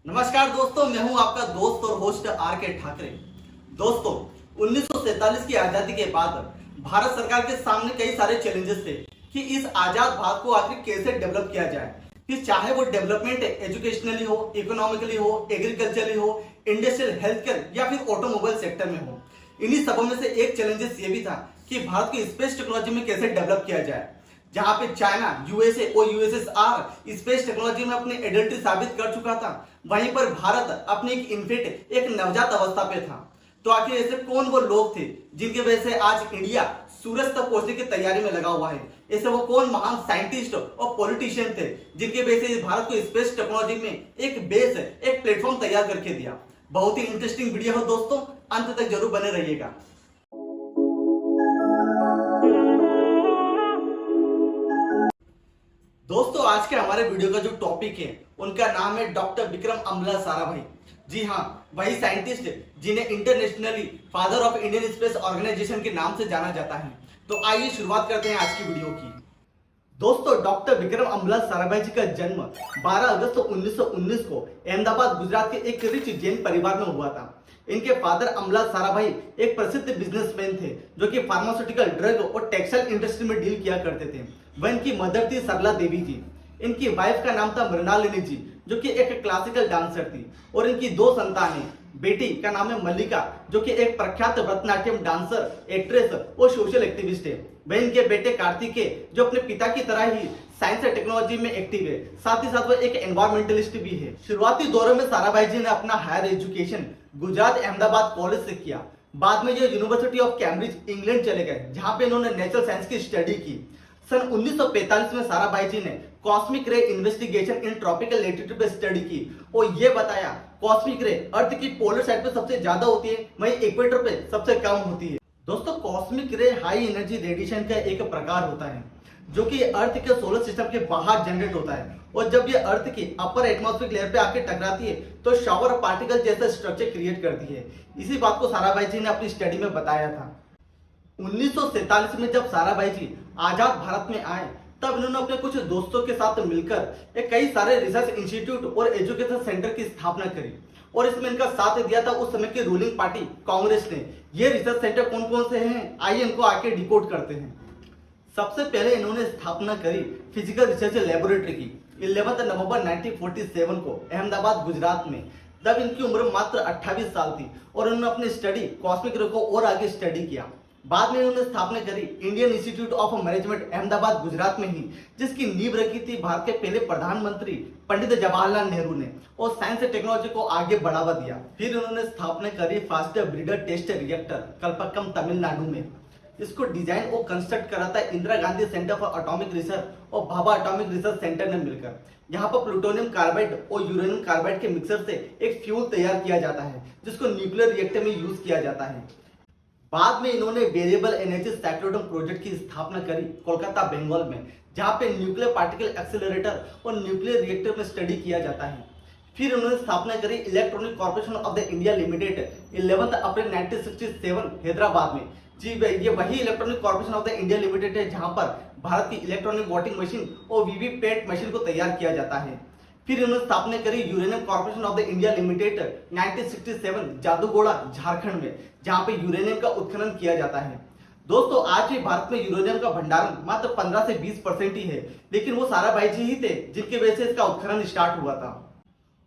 नमस्कार दोस्तों, मैं हूं आपका दोस्त और होस्ट आर के ठाकरे। दोस्तों, 1947 की आजादी के बाद भारत सरकार के सामने कई सारे चैलेंजेस थे कि इस आजाद भारत को आखिर कैसे डेवलप किया जाए। फिर चाहे वो डेवलपमेंट एजुकेशनली हो, इकोनॉमिकली हो, एग्रीकल्चरली हो, इंडस्ट्रियल, हेल्थ केयर या फिर ऑटोमोबाइल सेक्टर में हो। इन्हीं सबों में से एक चैलेंजेस ये भी था कि भारत को स्पेस टेक्नोलॉजी में कैसे डेवलप किया जाए। जहां पे चाइना, यूएसए और यूएसएसआर स्पेस टेक्नोलॉजी में अपनी एडल्ट्री साबित कर चुका था, वहीं पर भारत अपने एक नवजात अवस्था पे था। तो आखिर ऐसे कौन वो लोग थे जिनकी वजह से आज इंडिया सूरज तक पहुंचने की तैयारी में लगा हुआ है? ऐसे वो कौन महान साइंटिस्ट और पॉलिटिशियन थे जिनके वजह से भारत को स्पेस टेक्नोलॉजी में एक बेस, एक प्लेटफॉर्म तैयार करके दिया? बहुत ही इंटरेस्टिंग वीडियो हो दोस्तों, अंत तक जरूर बने रहिएगा। दोस्तों, आज के हमारे वीडियो का जो टॉपिक है उनका नाम है डॉक्टर विक्रम अम्ला साराभाई। जी हाँ, वही साइंटिस्ट जिन्हें internationally father of Indian space organisation के नाम से जाना जाता है। तो आइए शुरुआत करते हैं आज की वीडियो की। दोस्तों, डॉक्टर विक्रम अम्ला साराभाई जी का जन्म 12 अगस्त 1919 को अहमदाबाद, गुजरात के एक रिच जैन परिवार में हुआ था। इनके फादर अम्ला साराभाई एक प्रसिद्ध बिजनेसमैन थे जो कि फार्मास्यूटिकल, ड्रग और टेक्सटाइल इंडस्ट्री में डील किया करते थे। वह इनकी मदर थी सरला देवी जी। इनकी वाइफ का नाम था मृणालिनी जी जो कि एक क्लासिकल डांसर थी, और इनकी दो संतानें। बेटी का नाम है मल्लिका जो कि एक प्रख्यात भरतनाट्यम डांसर, एक्ट्रेस और सोशल एक्टिविस्ट है। वह इनके बेटे कार्तिकेय जो अपने पिता की तरह ही साइंस और टेक्नोलॉजी में एक्टिव है, साथ ही साथ वह एक एनवायरमेंटलिस्ट भी है। शुरुआती दौरों में साराभाई जी ने अपना higher education Gujarat Ahmedabad college से किया। बाद में ये यूनिवर्सिटी ऑफ कैम्ब्रिज इंग्लैंड चले गए, जहां पे इन्होंने नेचुरल साइंस की स्टडी की। सन 1945 में साराभाई जी ने कॉस्मिक रे इन्वेस्टिगेशन इन ट्रॉपिकल लैटिट्यूड पे स्टडी की और ये बताया कॉस्मिक रे अर्थ की पोलर साइड पे सबसे ज्यादा होती है, वहीं इक्वेटर पे सबसे कम होती है। दोस्तों, कॉस्मिक रे हाई एनर्जी रेडिएशन का एक प्रकार होता है जो कि अर्थ के सोलर सिस्टम के बाहर जनरेट होता है, और जब ये अर्थ की अपर एटमॉस्फेरिक लेयर पे आके टकराती है तो शावर पार्टिकल जैसा स्ट्रक्चर क्रिएट करती है। इसी बात को साराभाई जी ने अपनी स्टडी में बताया था। 1947 में जब साराभाई जी आजाद भारत में आए, तब इन्होंने अपने कुछ दोस्तों के साथ मिलकर एक कई सारे रिसर्च इंस्टीट्यूट और एजुकेशन सेंटर की स्थापना करी, और इसमें इनका साथ दिया था उस समय की रूलिंग पार्टी कांग्रेस ने। ये रिसर्च सेंटर कौन कौन से हैं, आइए इनको आके डिकोड करते हैं। सबसे पहले इन्होंने स्थापना करी फिजिकल रिसर्च लेबोरेटरी की 11 नवंबर 1947 को अहमदाबाद, गुजरात में। तब इनकी उम्र मात्र 28 साल थी और उन्होंने अपनी स्टडी कॉस्मिक रे को और आगे स्टडी किया। बाद में इन्होंने स्थापना करी Indian institute of management Ahmedabad, Gujarat में ही, जिसकी नींव रखी थी भारत के पहले प्रधानमंत्री पंडित जवाहरलाल नेहरू ने, और साइंस और टेक्नोलॉजी को आगे बढ़ावा दिया। फिर उन्होंने स्थापना करी faster breeder test reactor Kalpakkam, Tamil Nadu में। इसको डिजाइन और कंस्ट्रक्ट करा था Indira Gandhi centre for atomic research और भाभा एटॉमिक रिसर्च सेंटर ने मिलकर। यहाँ पर प्लूटोनियम कार्बाइड और यूरेनियम कार्बाइड के मिक्सर से एक फ्यूल तैयार किया जाता है जिसको न्यूक्लियर रिएक्टर में यूज किया जाता है। बाद में इन्होंने वेरिएबल एनर्जी साइक्लोट्रॉन प्रोजेक्ट की स्थापना करी कोलकाता, बंगाल में, जहां पे न्यूक्लियर पार्टिकल एक्सेलरेटर और न्यूक्लियर रिएक्टर में स्टडी किया जाता है। फिर उन्होंने स्थापना करी electronic corporation of the India limited 11 अप्रैल 1967 हैदराबाद में। जी, ये वही electronic corporation of the India limited है जहां पर भारत की इलेक्ट्रॉनिक वोटिंग मशीन और वीवीपैट मशीन को तैयार किया जाता है। फिर इन्होंने स्थापना करी uranium corporation of the India limited 1967 Jaduguda, Jharkhand में, जहां पे यूरेनियम का उत्खनन किया जाता है। दोस्तों, आज भी भारत में यूरेनियम का भंडारण मात्र 15 से 20% ही है, लेकिन वो साराभाई जी ही थे जिनकी वजह से इसका उत्खनन स्टार्ट हुआ था।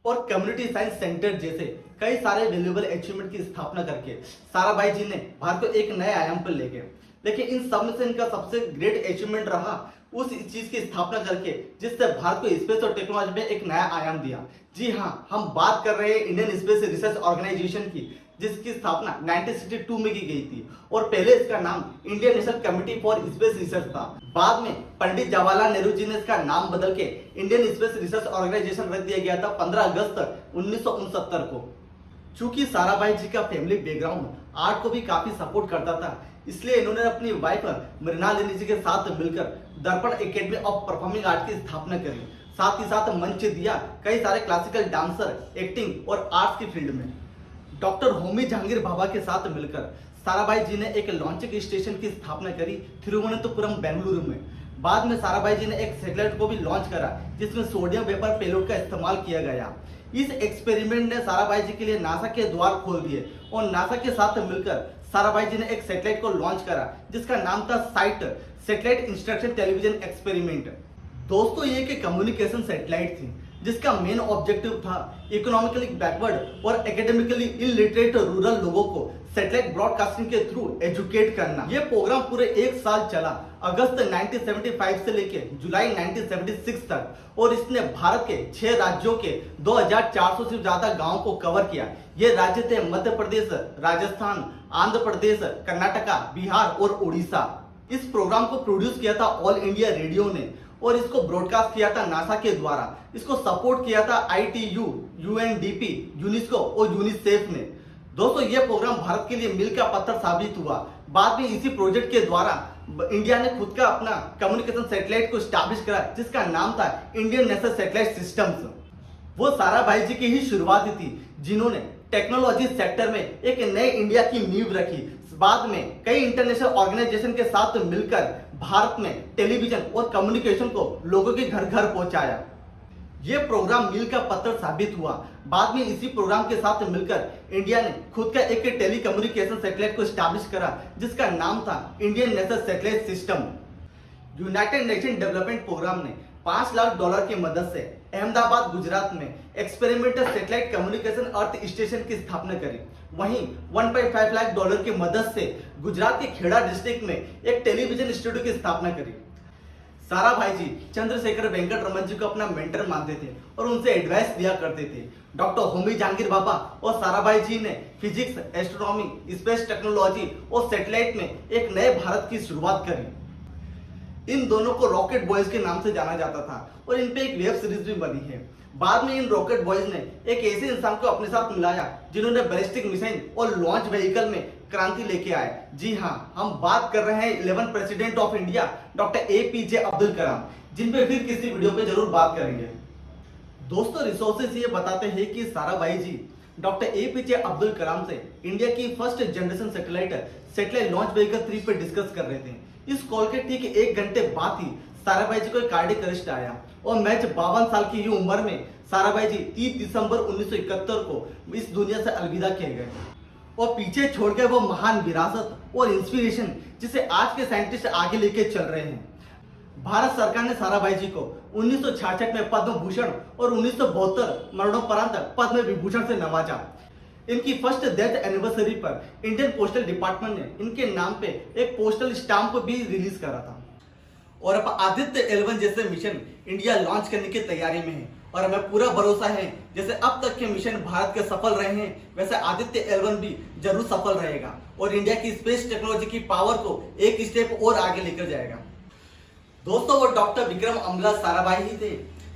और कम्युनिटी साइंस सेंटर जैसे कई सारे वैल्यूएबल अचीवमेंट की स्थापना करके साराभाई जी ने भारत को एक नए आयाम पर ले गए। लेकिन इन सब में से इनका सबसे ग्रेट अचीवमेंट रहा उस चीज की स्थापना करके जिससे भारत को स्पेस और टेक्नोलॉजी में एक नया आयाम दिया। जी हाँ, हम बात कर रहे हैं इंडियन स्पेस रिसर्च ऑर्गेनाइजेशन की, जिसकी स्थापना 1962 में की गई थी, और पहले इसका नाम Indian national committee for space research था। बाद में पंडित जवाहरलाल नेहरू जी ने इसका नाम बदल के इंडियन स्पेस रिसर्च ऑर्गेनाइजेशन रख दिया गया था 15 अगस्त 1969 को। चूंकि साराभाई जी का फैमिली बैकग्राउंड आर्ट को भी काफी सपोर्ट करता था, इसलिए इन्होंने अपनी वाइफ मृणालिनी जी के साथ मिलकर दर्पण एकेडमी ऑफ परफॉर्मिंग आर्ट की स्थापना करी। साथ ही साथ मंच दिया कई सारे क्लासिकल डांसर, एक्टिंग और आर्ट्स की फील्ड में। डॉक्टर होमी जहांगीर भाभा के साथ मिलकर साराभाई जी ने एक लॉन्चिंग स्टेशन की स्थापना करी थिरुवनंतपुरम, बेंगलुरु में। बाद में साराभाई जी ने एक सैटेलाइट को भी लॉन्च करा जिसमें सोडियम वेपर पेलोड का इस्तेमाल किया गया। इस एक्सपेरिमेंट ने साराभाई जी के लिए नासा के द्वार खोल दिए और नासा के साथ मिलकर साराभाई जी ने एक सैटेलाइट को लॉन्च करा जिसका नाम था site satellite instruction television experiment. दोस्तों ये एक कम्युनिकेशन सैटेलाइट थी जिसका मेन ऑब्जेक्टिव था इकोनॉमिकली बैकवर्ड और एकेडमिकली इलिटरेट रूरल लोगों को सैटेलाइट ब्रॉडकास्टिंग के थ्रू एजुकेट करना। ये प्रोग्राम पूरे एक साल चला, अगस्त 1975 से लेकर जुलाई 1976 तक, और इसने भारत के 6 राज्यों के 2400 से ज्यादा गांवों को कवर किया। ये राज्य थे मध्य प्रदेश, राजस्थान, आंध्र प्रदेश, कर्नाटका, बिहार और उड़ीसा। इस प्रोग्राम को प्रोड्यूस किया था ऑल इंडिया रेडियो ने और इसको ब्रॉडकास्ट किया था नासा के द्वारा। इसको सपोर्ट किया था ITU, UNDP, यूनेस्को और यूनिसेफ ने। दोस्तों ये प्रोग्राम भारत के लिए मील का पत्थर साबित हुआ। बाद में इसी प्रोजेक्ट के द्वारा इंडिया ने खुद का अपना कम्युनिकेशन सैटेलाइट को स्टैब्लिश करा जिसका नाम था इंडियन नेशनल सैटेलाइट सिस्टम्स। वो साराभाई जी की ही शुरुआत थी जिन्होंने टेक्नोलॉजी सेक्टर में एक नए इंडिया की नींव रखी। बाद में कई इंटरनेशनल ऑर्गेनाइजेशन के साथ मिलकर भारत में टेलीविजन और कम्युनिकेशन को लोगों के घर घर पहुंचाया। ये प्रोग्राम मील का पत्थर साबित हुआ। बाद में इसी प्रोग्राम के साथ मिलकर इंडिया ने खुद का एक टेली कम्युनिकेशन सैटेलाइट को स्टैब्लिश करा जिसका नाम था Indian national satellite system. United nation development programme ने $5 लाख की मदद से अहमदाबाद गुजरात में experimental satellite communication earth station की स्थापना करी। वहीं $1.5 लाख की मदद से गुजरात के खेड़ा डिस्ट्रिक्ट में एक टेलीविजन स्टूडियो की स्थापना करी। साराभाई जी चंद्रशेखर वेंकट रमन जी को अपना मेंटर मानते थे और उनसे एडवाइस दिया करते थे। डॉक्टर होमी जहांगीर बाबा और साराभाई जी ने फिजिक्स, एस्ट्रोनॉमी, स्पेस टेक्नोलॉजी और सैटेलाइट में एक नए भारत की शुरुआत करी। इन दोनों को रॉकेट बॉयज के नाम से जाना जाता था और इन पे एक वेब सीरीज भी बनी है। बाद में इन रॉकेट बॉयज ने एक ऐसे इंसान को अपने साथ मिलाया जिन्होंने बैलिस्टिक मिसाइल और लॉन्च व्हीकल में क्रांति लेके आए। जी हाँ, हम बात कर रहे हैं 11 president of India doctor APJ Abdul Kalam, जिन पे फिर किसी वीडियो पे जरूर बात करेंगे। दोस्तों रिसोर्सेज ये बताते हैं कि साराभाई जी डॉक्टर APJ अब्दुल कलाम से इंडिया की first generation satellite launch vehicle 3 पे डिस्कस कर रहे थे। इस कॉल के ठीक 1 घंटे बाद ही साराभाई जी को एक कार्डियक अरेस्ट आया और मैच 52 साल की ही उम्र में साराभाई जी 30 दिसंबर 1971 को इस दुनिया से अलविदा किए गए और पीछे छोड़ गए वो महान विरासत और इंस्पिरेशन जिसे आज के साइंटिस्ट आगे लेके चल रहे हैं। भारत सरकार ने साराभाई जी को 1966 में पद्म भूषण और 1972 मरणोपरांत पद्म विभूषण से नवाजा। इनकी फर्स्ट डेथ एनिवर्सरी पर इंडियन पोस्टल डिपार्टमेंट ने इनके नाम पे एक पोस्टल स्टाम्प भी रिलीज करा था। और अब आदित्य L1 जैसे मिशन इंडिया लॉन्च करने की तैयारी में है और हमें पूरा भरोसा है जैसे अब तक के मिशन भारत के सफल रहे हैं वैसे आदित्य L1 भी जरूर सफल रहेगा और इंडिया की स्पेस टेक्नोलॉजी की पावर को एक स्टेप और आगे लेकर जाएगा। दोस्तों वो डॉक्टर विक्रम अम्ला साराभाई ही थे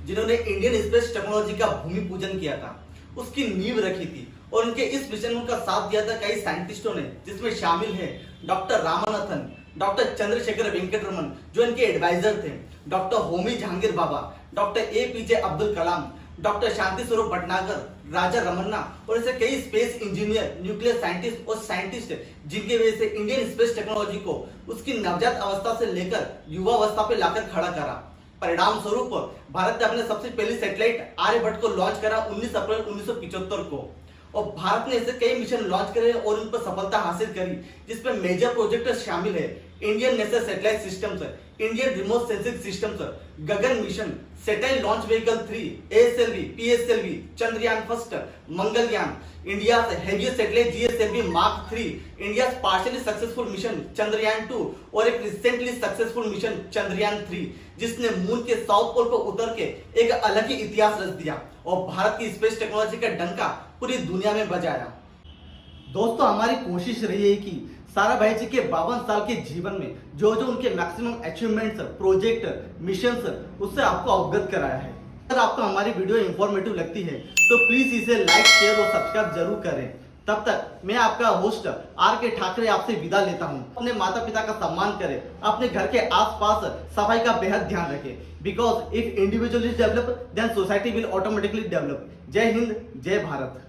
जिन्होंने इंडियन स्पेस टेक्नोलॉजी का भूमि पूजन किया था, उसकी नींव रखी थी और उनके इस मिशन का साथ दिया था कई साइंटिस्टों ने जिसमें शामिल है डॉक्टर रामानाथन, डॉक्टर चंद्रशेखर वेंकट रमन जो इनके एडवाइजर थे, doctor Homi Jehangir Bhabha, doctor APJ Abdul कलाम, डॉक्टर शांति स्वरूप भटनागर, राजा रमन्ना और ऐसे कई स्पेस इंजीनियर, न्यूक्लियर साइंटिस्ट और साइंटिस्ट जिनकी वजह से इंडियन स्पेस टेक्नोलॉजी को उसकी नवजात अवस्था से लेकर युवा अवस्था पे लाकर खड़ा करा। परिणाम स्वरूप भारत ने अपने सबसे पहली सैटेलाइट आर्यभट्ट को लॉन्च करा 19 अप्रैल 1975 को और भारत ने ऐसे कई मिशन लॉन्च करे और उन पर सफलता हासिल करी जिसमें मेजर प्रोजेक्ट शामिल है Indian national satellite systems, Indian remote sensing systems, Gagan mission, satellite launch vehicle 3, ASLV, PSLV, Chandrayaan first, Mangalyaan, India heaviest satellite GSLV mark 3, India partially successful mission Chandrayaan 2 और एक रिसेंटली सक्सेसफुल मिशन चंद्रयान 3 जिसने मून के साउथ पोल पर उतर के एक अलग ही इतिहास रच दिया और भारत की स्पेस टेक्नोलॉजी का डंका पूरी दुनिया में बजाया। दोस्तों हमारी कोशिश रही है कि साराभाई जी के 52 साल के जीवन में जो उनके मैक्सिमम अचीवमेंट्स, प्रोजेक्ट, मिशंस उससे आपको अवगत कराया है। अगर आपको हमारी वीडियो इंफॉर्मेटिव लगती है तो प्लीज इसे लाइक, शेयर और सब्सक्राइब जरूर करें। तब तक मैं आपका होस्ट RK ठाकरे आपसे विदा लेता हूं। अपने माता पिता का सम्मान करें, अपने घर के आसपास सफाई का बेहद ध्यान रखें because if individual is develop then society will automatically develop. जय हिंद, जय भारत।